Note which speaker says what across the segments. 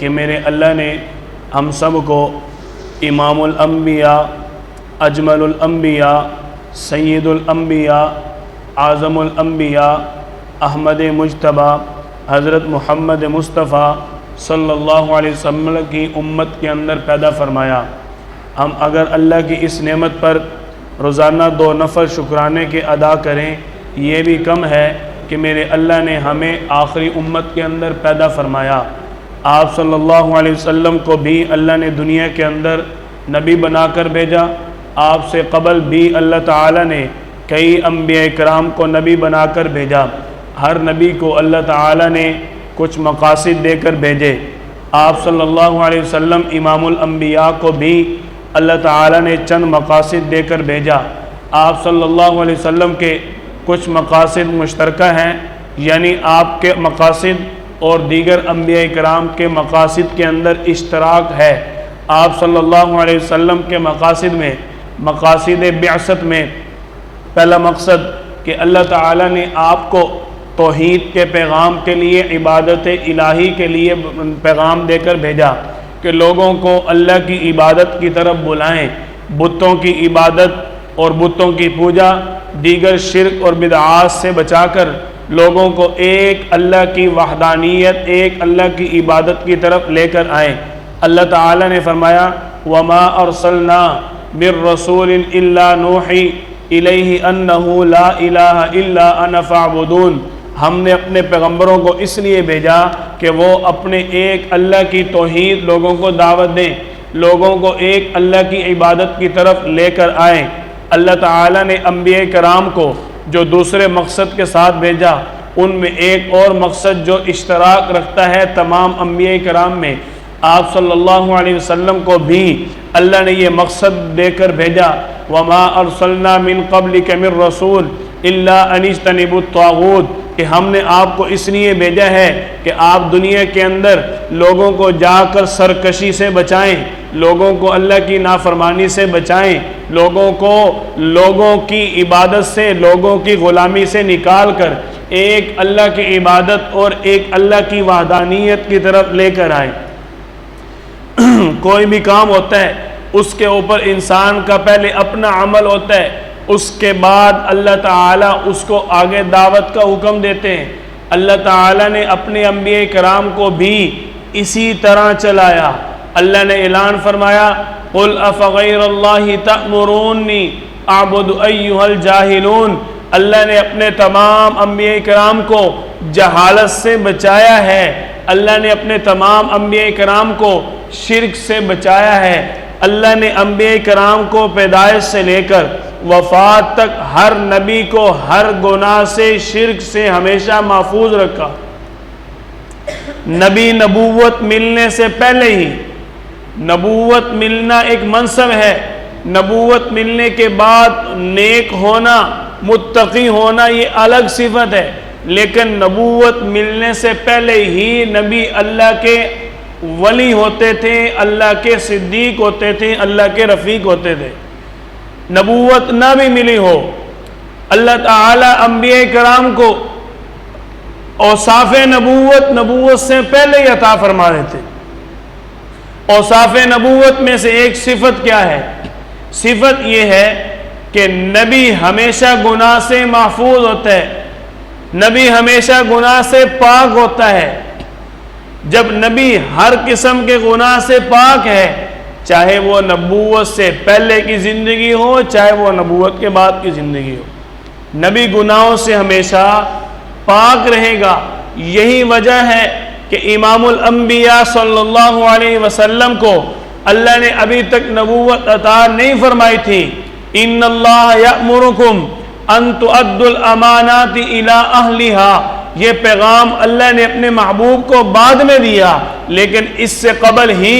Speaker 1: کہ میرے اللہ نے ہم سب کو امام الانبیاء، اجمل الانبیاء، سید الانبیاء، اعظم الانبیاء، احمد مجتبیٰ حضرت محمد مصطفیٰ صلی اللہ علیہ وسلم کی امت کے اندر پیدا فرمایا۔ ہم اگر اللہ کی اس نعمت پر روزانہ 2 نفل شکرانے کے ادا کریں، یہ بھی کم ہے کہ میرے اللہ نے ہمیں آخری امت کے اندر پیدا فرمایا۔ آپ صلی اللہ علیہ وسلم کو بھی اللہ نے دنیا کے اندر نبی بنا کر بھیجا۔ آپ سے قبل بھی اللہ تعالیٰ نے کئی انبیاء کرام کو نبی بنا کر بھیجا۔ ہر نبی کو اللہ تعالیٰ نے کچھ مقاصد دے کر بھیجے۔ آپ صلی اللہ علیہ وسلم امام الانبیاء کو بھی اللہ تعالیٰ نے چند مقاصد دے کر بھیجا۔ آپ صلی اللہ علیہ وسلم کے کچھ مقاصد مشترکہ ہیں، یعنی آپ کے مقاصد اور دیگر انبیاء کرام کے مقاصد کے اندر اشتراک ہے۔ آپ صلی اللہ علیہ وسلم کے مقاصد میں، مقاصد بعثت میں پہلا مقصد کہ اللہ تعالیٰ نے آپ کو توحید کے پیغام کے لیے، عبادت الہی کے لیے پیغام دے کر بھیجا کہ لوگوں کو اللہ کی عبادت کی طرف بلائیں، بتوں کی عبادت اور بتوں کی پوجا، دیگر شرک اور بدعات سے بچا کر لوگوں کو ایک اللہ کی وحدانیت، ایک اللہ کی عبادت کی طرف لے کر آئیں۔ اللہ تعالیٰ نے فرمایا وَمَا أَرْسَلْنَا مِن رَّسُولٍ إِلَّا نُوحِي إِلَيْهِ أَنَّهُ لَا إِلَٰهَ إِلَّا أَنَا فَاعْبُدُونِ۔ ہم نے اپنے پیغمبروں کو اس لیے بھیجا کہ وہ اپنے ایک اللہ کی توحید لوگوں کو دعوت دیں، لوگوں کو ایک اللہ کی عبادت کی طرف لے کر آئیں۔ اللہ تعالیٰ نے انبیاء کرام کو جو دوسرے مقصد کے ساتھ بھیجا، ان میں ایک اور مقصد جو اشتراک رکھتا ہے تمام انبیاء کرام میں، آپ صلی اللہ علیہ وسلم کو بھی اللہ نے یہ مقصد دے کر بھیجا وَمَا أَرْسَلْنَا مِن قَبْلِكَ مِن رَّسُولٍ إِلَّا أَنِ اجْتَنِبُوا الطَّاغُوتَ، کہ ہم نے آپ کو اس لیے بھیجا ہے کہ آپ دنیا کے اندر لوگوں کو جا کر سرکشی سے بچائیں، لوگوں کو اللہ کی نافرمانی سے بچائیں، لوگوں کو لوگوں کی عبادت سے، لوگوں کی غلامی سے نکال کر ایک اللہ کی عبادت اور ایک اللہ کی وحدانیت کی طرف لے کر آئیں۔ کوئی بھی کام ہوتا ہے اس کے اوپر انسان کا پہلے اپنا عمل ہوتا ہے، اس کے بعد اللہ تعالیٰ اس کو آگے دعوت کا حکم دیتے ہیں۔ اللہ تعالیٰ نے اپنے انبیاء کرام کو بھی اسی طرح چلایا۔ اللہ نے اعلان فرمایا قُلْ أَفَغَيْرَ اللَّهِ تَأْمُرُونِّي أَعْبُدُ أَيُّهَا الْجَاهِلُونَ۔ اللہ نے اپنے تمام انبیاء کرام کو جہالت سے بچایا ہے، اللہ نے اپنے تمام انبیاء کرام کو شرک سے بچایا ہے۔ اللہ نے انبیاء کرام کو پیدائش سے لے کر وفات تک ہر نبی کو ہر گناہ سے، شرک سے ہمیشہ محفوظ رکھا۔ نبی نبوت ملنے سے پہلے ہی، نبوت ملنا ایک منصب ہے، نبوت ملنے کے بعد نیک ہونا، متقی ہونا یہ الگ صفت ہے، لیکن نبوت ملنے سے پہلے ہی نبی اللہ کے ولی ہوتے تھے، اللہ کے صدیق ہوتے تھے، اللہ کے رفیق ہوتے تھے۔ نبوت نہ بھی ملی ہو، اللہ تعالیٰ انبیاء کرام کو اوصاف نبوت نبوت سے پہلے ہی عطا فرما دیتے۔ اوصاف نبوت میں سے ایک صفت کیا ہے؟ صفت یہ ہے کہ نبی ہمیشہ گناہ سے محفوظ ہوتا ہے، نبی ہمیشہ گناہ سے پاک ہوتا ہے۔ جب نبی ہر قسم کے گناہ سے پاک ہے، چاہے وہ نبوت سے پہلے کی زندگی ہو، چاہے وہ نبوت کے بعد کی زندگی ہو، نبی گناہوں سے ہمیشہ پاک رہے گا۔ یہی وجہ ہے کہ امام الانبیاء صلی اللہ علیہ وسلم کو اللہ نے ابھی تک نبوت عطا نہیں فرمائی تھی۔ ان اللہ یأمرکم ان تؤدوا الامانات الی اہلہا، یہ پیغام اللہ نے اپنے محبوب کو بعد میں دیا، لیکن اس سے قبل ہی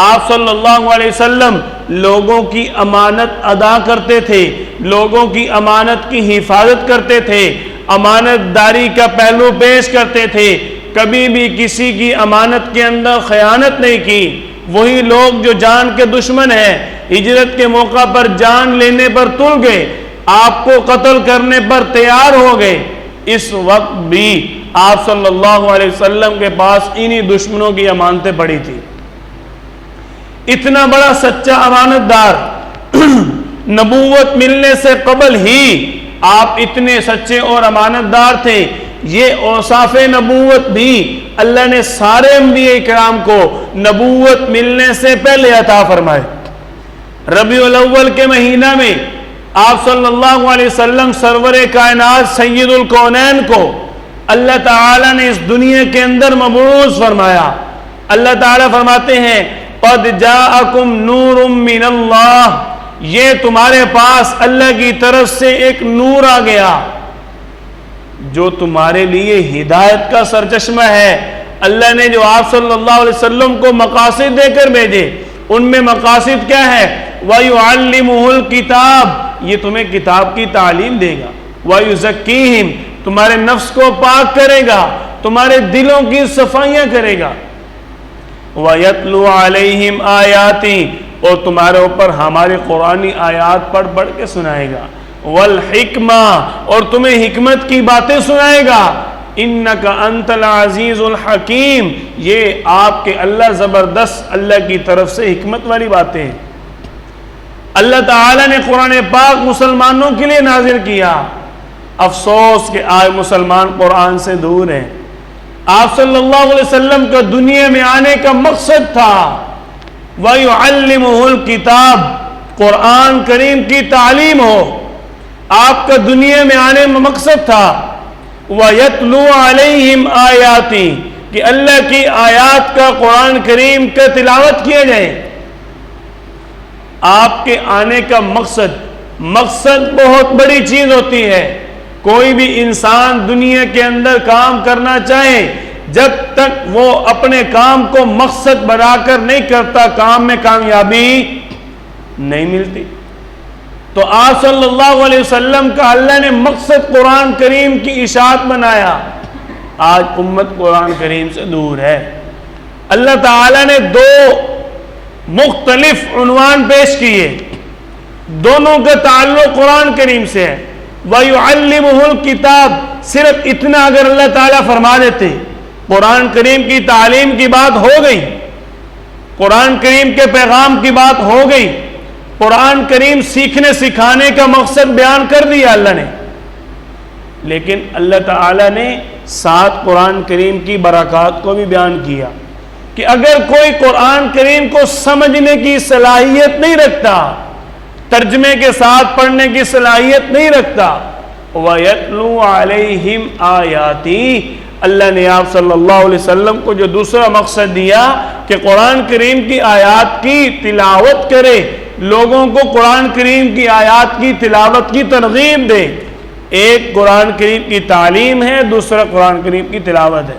Speaker 1: آپ صلی اللہ علیہ وسلم لوگوں کی امانت ادا کرتے تھے، لوگوں کی امانت کی حفاظت کرتے تھے، امانت داری کا پہلو پیش کرتے تھے، کبھی بھی کسی کی امانت کے اندر خیانت نہیں کی۔ وہی لوگ جو جان کے دشمن ہیں، ہجرت کے موقع پر جان لینے پر تل گئے، آپ کو قتل کرنے پر تیار ہو گئے، اس وقت بھی آپ صلی اللہ علیہ وسلم کے پاس انہی دشمنوں کی امانتیں پڑی تھی. اتنا بڑا سچا امانت دار نبوت ملنے سے قبل ہی آپ اتنے سچے اور امانت دار تھے. یہ اوصاف نبوت بھی اللہ نے سارے انبیاء کرام کو نبوت ملنے سے پہلے عطا فرمائے. ربیع الاول کے مہینہ میں آپ صلی اللہ علیہ وسلم سرور کائنات سید الکونین کو اللہ تعالیٰ نے اس دنیا کے اندر مبعوث فرمایا. اللہ تعالیٰ فرماتے ہیں قد جاءکم نور من اللہ، یہ تمہارے پاس اللہ کی طرف سے ایک نور آ گیا جو تمہارے لیے ہدایت کا سرچشمہ ہے. اللہ نے جو آپ صلی اللہ علیہ وسلم کو مقاصد دے کر بھیجے، ان میں مقاصد کیا ہے؟ وَيُعَلِّمُهُ الْكِتَابِ، یہ تمہیں کتاب کی تعلیم دے گا. وَيُزَكِّيهِمْ، تمہارے نفس کو پاک کرے گا، تمہارے دلوں کی صفائیاں کرے گا. وَيَتْلُو عَلَيْهِمْ آيَاتِ، اور تمہارے اوپر ہماری قرآنی آیات پڑھ پڑھ کے سنائے گا. والحکمہ، اور تمہیں حکمت کی باتیں سنائے گا. انک انت العزیز الحکیم، یہ آپ کے اللہ زبردست اللہ کی طرف سے حکمت والی باتیں ہیں. اللہ تعالیٰ نے قرآن پاک مسلمانوں کے لیے نازل کیا. افسوس کہ آج مسلمان قرآن سے دور ہیں. آپ صلی اللہ علیہ وسلم کا دنیا میں آنے کا مقصد تھا وَيُعَلِّمُهُ الْكِتَابِ، قرآن کریم کی تعلیم ہو. آپ کا دنیا میں آنے میں مقصد تھا وَيَتْلُو عَلَيْهِمْ آيَاتِ، کہ اللہ کی آیات کا قرآن کریم کا تلاوت کیا جائے. آپ کے آنے کا مقصد بہت بڑی چیز ہوتی ہے. کوئی بھی انسان دنیا کے اندر کام کرنا چاہے، جب تک وہ اپنے کام کو مقصد بنا کر نہیں کرتا، کام میں کامیابی نہیں ملتی. تو آپ صلی اللہ علیہ وسلم کا اللہ نے مقصد قرآن کریم کی اشاعت بنایا. آج امت قرآن کریم سے دور ہے. اللہ تعالیٰ نے دو مختلف عنوان پیش کیے، دونوں کا تعلق قرآن کریم سے ہے. وَيُعَلِّمُهُ الْكِتَابِ، صرف اتنا اگر اللہ تعالیٰ فرما دیتے قرآن کریم کی تعلیم کی بات ہو گئی، قرآن کریم کے پیغام کی بات ہو گئی، قرآن کریم سیکھنے سکھانے کا مقصد بیان کر دیا اللہ نے. لیکن اللہ تعالیٰ نے ساتھ قرآن کریم کی برکات کو بھی بیان کیا کہ اگر کوئی قرآن کریم کو سمجھنے کی صلاحیت نہیں رکھتا، ترجمے کے ساتھ پڑھنے کی صلاحیت نہیں رکھتا، وَيَتْلُو عَلَيْهِمْ آيَاتِ، اللہ نے آپ صلی اللہ علیہ وسلم کو جو دوسرا مقصد دیا کہ قرآن کریم کی آیات کی تلاوت کرے، لوگوں کو قرآن کریم کی آیات کی تلاوت کی ترغیب دے. ایک قرآن کریم کی تعلیم ہے، دوسرا قرآن کریم کی تلاوت ہے.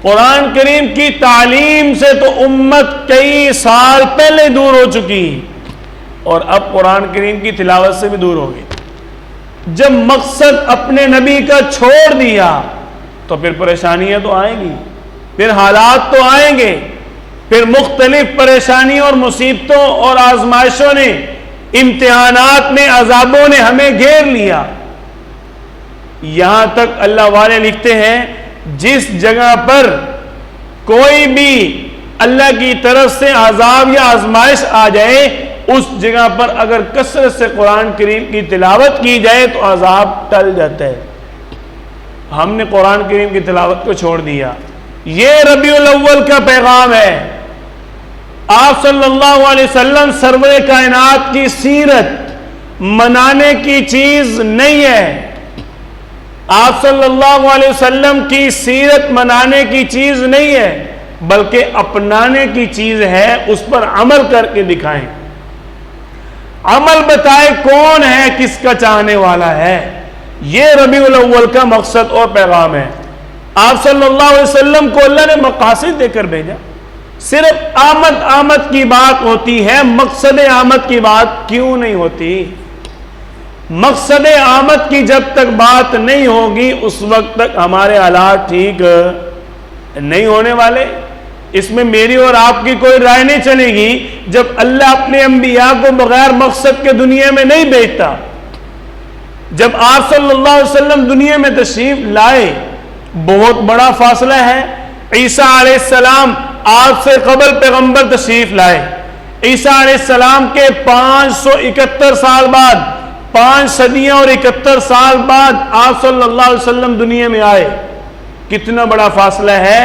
Speaker 1: قرآن کریم کی تعلیم سے تو امت کئی سال پہلے دور ہو چکی، اور اب قرآن کریم کی تلاوت سے بھی دور ہو گئی. جب مقصد اپنے نبی کا چھوڑ دیا تو پھر پریشانیاں تو آئیں گی، پھر حالات تو آئیں گے، پھر مختلف پریشانیوں اور مصیبتوں اور آزمائشوں نے، امتحانات نے، عذابوں نے ہمیں گھیر لیا. یہاں تک اللہ والے لکھتے ہیں جس جگہ پر کوئی بھی اللہ کی طرف سے عذاب یا آزمائش آ جائے، اس جگہ پر اگر کثرت سے قرآن کریم کی تلاوت کی جائے تو عذاب ٹل جاتا ہے. ہم نے قرآن کریم کی تلاوت کو چھوڑ دیا. یہ ربیع الاول کا پیغام ہے. آپ صلی اللہ علیہ وسلم سرور کائنات کی سیرت منانے کی چیز نہیں ہے. آپ صلی اللہ علیہ وسلم کی سیرت منانے کی چیز نہیں ہے، بلکہ اپنانے کی چیز ہے. اس پر عمل کر کے دکھائیں، عمل بتائے کون ہے، کس کا چاہنے والا ہے. یہ ربیع الاول کا مقصد اور پیغام ہے. آپ صلی اللہ علیہ وسلم کو اللہ نے مقاصد دے کر بھیجا. صرف آمد کی بات ہوتی ہے، مقصد آمد کی بات کیوں نہیں ہوتی؟ مقصد آمد کی جب تک بات نہیں ہوگی اس وقت تک ہمارے حالات ٹھیک نہیں ہونے والے. اس میں میری اور آپ کی کوئی رائے نہیں چلے گی جب اللہ اپنے انبیاء کو بغیر مقصد کے دنیا میں نہیں بھیجتا. جب آپ صلی اللہ علیہ وسلم دنیا میں تشریف لائے، بہت بڑا فاصلہ ہے۔ عیسیٰ علیہ السلام آپ سے قبل پیغمبر تشریف لائے، عیسیٰ علیہ السلام کے 571 سال بعد، 5 صدیاں اور 71 سال بعد آپ صلی اللہ علیہ وسلم دنیا میں آئے۔ کتنا بڑا فاصلہ ہے،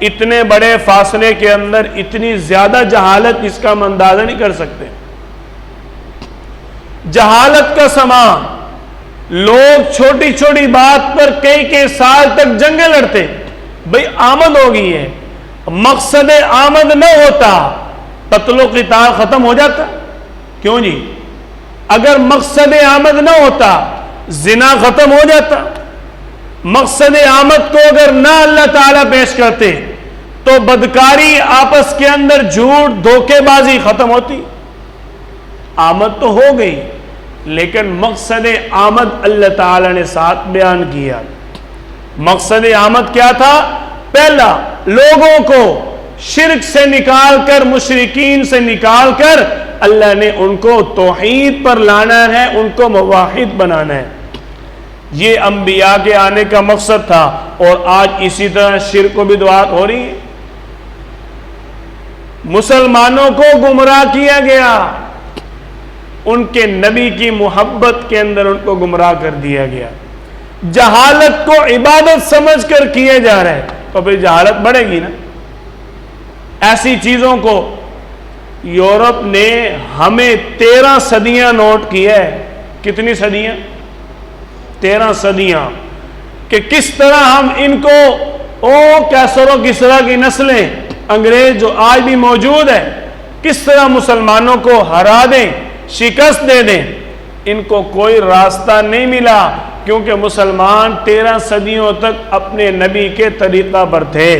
Speaker 1: اتنے بڑے فاصلے کے اندر اتنی زیادہ جہالت، اس کا ہم اندازہ نہیں کر سکتے۔ جہالت کا سما، لوگ چھوٹی چھوٹی بات پر کئی سال تک جنگیں لڑتے۔ بھئی آمد ہو گئی ہے، مقصد آمد نہ ہوتا قتل و قتال ختم ہو جاتا؟ کیوں جی؟ اگر مقصد آمد نہ ہوتا زنا ختم ہو جاتا؟ مقصد آمد کو اگر نہ اللہ تعالیٰ پیش کرتے تو بدکاری، آپس کے اندر جھوٹ، دھوکے بازی ختم ہوتی؟ آمد تو ہو گئی، لیکن مقصد آمد اللہ تعالیٰ نے ساتھ بیان کیا۔ مقصد آمد کیا تھا؟ پہلا، لوگوں کو شرک سے نکال کر، مشرکین سے نکال کر اللہ نے ان کو توحید پر لانا ہے، ان کو موحد بنانا ہے۔ یہ انبیاء کے آنے کا مقصد تھا، اور آج اسی طرح شرک و بدعات ہو رہی ہے۔ مسلمانوں کو گمراہ کیا گیا، ان کے نبی کی محبت کے اندر ان کو گمراہ کر دیا گیا۔ جہالت کو عبادت سمجھ کر کیے جا رہے، تو پھر جہالت بڑھے گی نا۔ ایسی چیزوں کو یورپ نے ہمیں 13 صدیاں نوٹ کیا ہے۔ کتنی صدیاں؟ 13 صدیاں، کہ کس طرح ہم ان کو کیسر و کسرا کی نسلیں، انگریز جو آج بھی موجود ہے، کس طرح مسلمانوں کو ہرا دیں، شکست دے دیں۔ ان کو کوئی راستہ نہیں ملا، کیونکہ مسلمان 13 صدیوں تک اپنے نبی کے طریقہ پر تھے،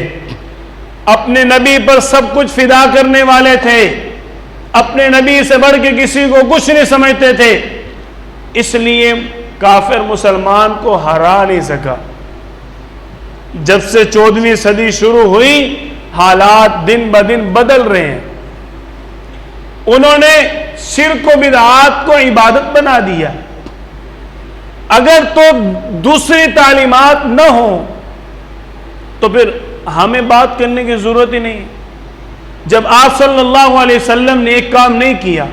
Speaker 1: اپنے نبی پر سب کچھ فدا کرنے والے تھے، اپنے نبی سے بڑھ کے کسی کو کچھ نہیں سمجھتے تھے، اس لیے کافر مسلمان کو ہرا نہیں سکا۔ جب سے 14ویں صدی شروع ہوئی، حالات دن بدن بدل رہے ہیں۔ انہوں نے شرک و بدعات کو عبادت بنا دیا۔ اگر تو دوسری تعلیمات نہ ہوں تو پھر ہمیں بات کرنے کی ضرورت ہی نہیں۔ جب آپ صلی اللہ علیہ وسلم نے ایک کام نہیں کیا،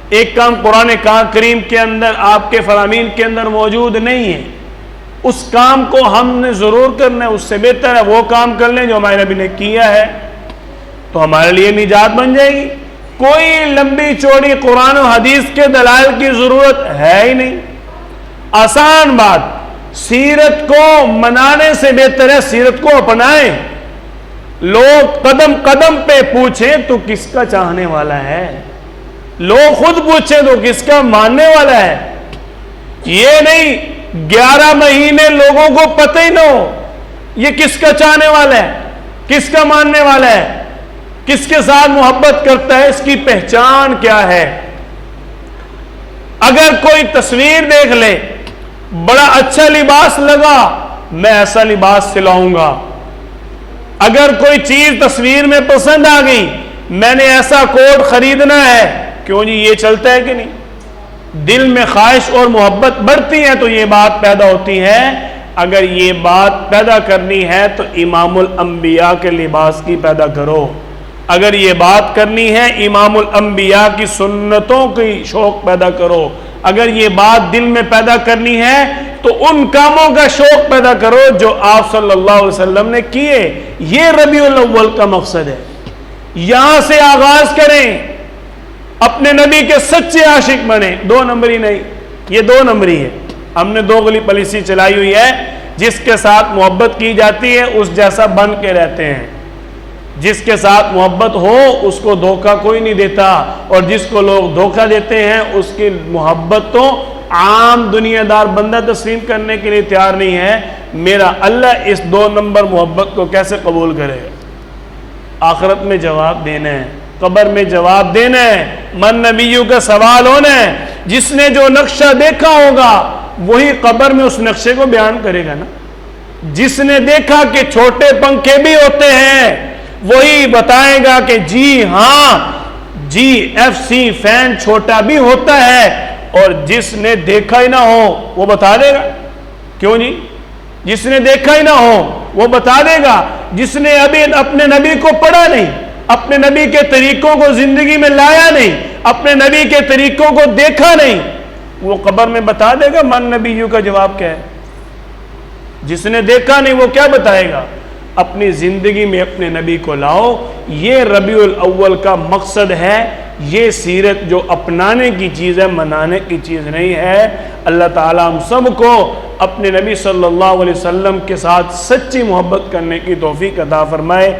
Speaker 1: ایک کام قرآن کریم کے اندر، آپ کے فرامین کے اندر موجود نہیں ہے، اس کام کو ہم نے ضرور کرنا ہے۔ اس سے بہتر ہے وہ کام کر لیں جو ہمارے نبی نے کیا ہے، تو ہمارے لیے نجات بن جائے گی۔ کوئی لمبی چوڑی قرآن و حدیث کے دلائل کی ضرورت ہے ہی نہیں۔ آسان بات، سیرت کو منانے سے بہتر ہے سیرت کو اپنائیں۔ لوگ قدم قدم پہ پوچھیں تو کس کا چاہنے والا ہے، لوگ خود پوچھیں تو کس کا ماننے والا ہے۔ یہ نہیں 11 مہینے لوگوں کو پتہ ہی نہ ہو یہ کس کا چاہنے والا ہے، کس کا ماننے والا ہے، کس کے ساتھ محبت کرتا ہے، اس کی پہچان کیا ہے۔ اگر کوئی تصویر دیکھ لے، بڑا اچھا لباس لگا، میں ایسا لباس سلاؤں گا۔ اگر کوئی چیز تصویر میں پسند آ گئی، میں نے ایسا کوٹ خریدنا ہے۔ کیوں جی؟ یہ چلتا ہے کہ نہیں؟ دل میں خواہش اور محبت بڑھتی ہے تو یہ بات پیدا ہوتی ہے۔ اگر یہ بات پیدا کرنی ہے تو امام الانبیاء کے لباس کی پیدا کرو۔ اگر یہ بات کرنی ہے امام الانبیاء کی سنتوں کی شوق پیدا کرو۔ اگر یہ بات دل میں پیدا کرنی ہے تو ان کاموں کا شوق پیدا کرو جو آپ صلی اللہ علیہ وسلم نے کیے۔ یہ ربیع الاول کا مقصد ہے۔ یہاں سے آغاز کریں، اپنے نبی کے سچے عاشق بنیں۔ 2 نمبری نہیں، یہ 2 نمبری ہے۔ ہم نے 2 گلی پالیسی چلائی ہوئی ہے، جس کے ساتھ محبت کی جاتی ہے اس جیسا بن کے رہتے ہیں۔ جس کے ساتھ محبت ہو اس کو دھوکہ کوئی نہیں دیتا، اور جس کو لوگ دھوکہ دیتے ہیں اس کی محبت تو عام دنیا دار بندہ تسلیم کرنے کے لیے تیار نہیں ہے۔ میرا اللہ اس 2 نمبر محبت کو کیسے قبول کرے گا؟ آخرت میں جواب دینا ہے، قبر میں جواب دینا ہے، من نبیوں کا سوال ہونا ہے۔ جس نے جو نقشہ دیکھا ہوگا وہی قبر میں اس نقشے کو بیان کرے گا نا۔ جس نے دیکھا کہ چھوٹے پنکھے بھی ہوتے ہیں وہی بتائے گا کہ جی ہاں، جی ایف سی فین چھوٹا بھی ہوتا ہے، اور جس نے دیکھا ہی نہ ہو وہ بتا دے گا. کیوں جی؟ جس نے دیکھا ہی نہ ہو وہ بتا دے گا. جس نے ابھی اپنے نبی کو پڑھا نہیں، اپنے نبی کے طریقوں کو زندگی میں لایا نہیں، اپنے نبی کے طریقوں کو دیکھا نہیں، وہ قبر میں بتا دے گا من نبیوں کا جواب کیا ہے. جس نے دیکھا نہیں وہ کیا بتائے گا؟ اپنی زندگی میں اپنے نبی کو لاؤ. یہ ربیع الاول کا مقصد ہے. یہ سیرت جو اپنانے کی چیز ہے، منانے کی چیز نہیں ہے. اللہ تعالیٰ ہم سب کو اپنے نبی صلی اللہ علیہ وسلم کے ساتھ سچی محبت کرنے کی توفیق عطا فرمائے.